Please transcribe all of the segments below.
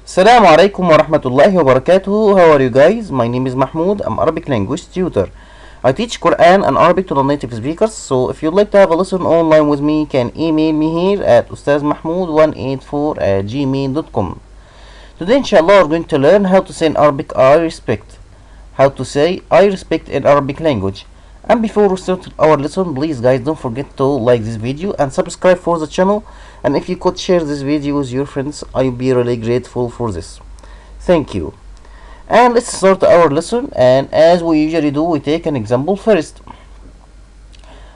Assalamu alaikum wa rahmatullahi wa barakatuh. How are you guys? My name is Mahmoud. I'm Arabic language tutor. I teach Quran and Arabic to the native speakers. So if you'd like to have a lesson online with me, you can email me here at ustazmahmood184@gmail.com. Today inshallah we're going to learn how to say in Arabic I respect. How to say I respect in Arabic language. And before we start our lesson, please guys don't forget to like this video and subscribe for the channel. And if you could share this video with your friends, I'll be really grateful for this. Thank you. And let's start our lesson, and as we usually do, we take an example first.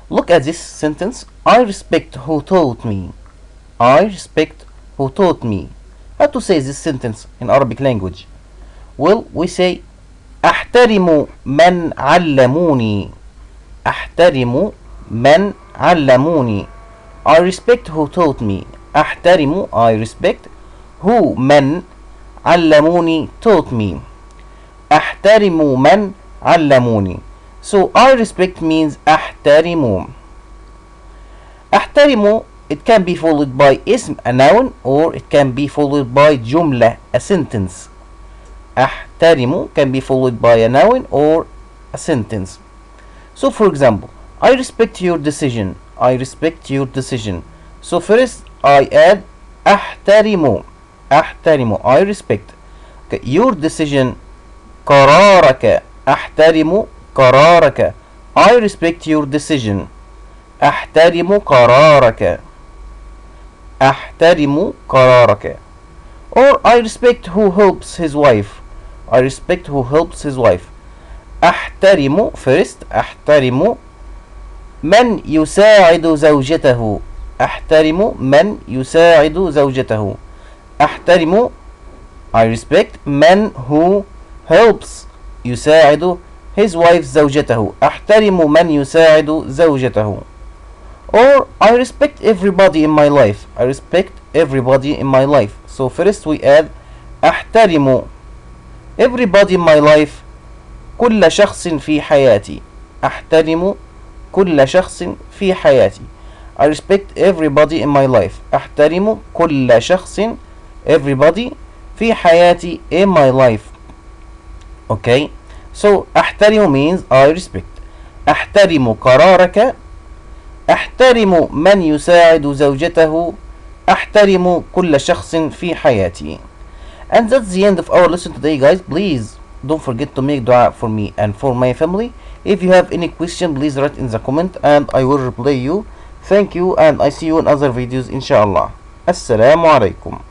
Look at this sentence. I respect who taught me. I respect who taught me. How to say this sentence in Arabic language? Well, we say أحترم من علموني. أحترم من علموني. I respect who taught me. أحترم, I respect, who, من, علموني, taught me. أحترم من علموني. So I respect means أحترم. أحترم, it can be followed by اسم, a noun, or it can be followed by جملة, a sentence. أحترم can be followed by a noun or a sentence. So for example, I respect your decision. I respect your decision. So first I add أحترم. أحترم, I respect. Okay, your decision. قرارك. أحترم قرارك. I respect your decision. أحترم قرارك. أحترم قرارك. Or I respect who helps his wife. I respect who helps his wife. أحترم first. أحترم من يساعد زوجته. أحترم من يساعد زوجته. أحترم, I respect, من who helps, يساعد, his wife زوجته. أحترم من يساعد زوجته. Or I respect everybody in my life. I respect everybody in my life. So first we add أحترم everybody in my life. كل شخص في حياتي. أحترم كل شخص في حياتي. I respect everybody in my life. أحترم كل شخص, everybody, في حياتي, in my life. Okay, so أحترم means I respect. أحترم قرارك. أحترم من يساعد زوجته. أحترم كل شخص في حياتي. And that's the end of our lesson today, guys. Please don't forget to make dua for me and for my family. If you have any question, please write in the comment and I will reply you. Thank you, and I see you in other videos inshallah. Assalamu alaikum.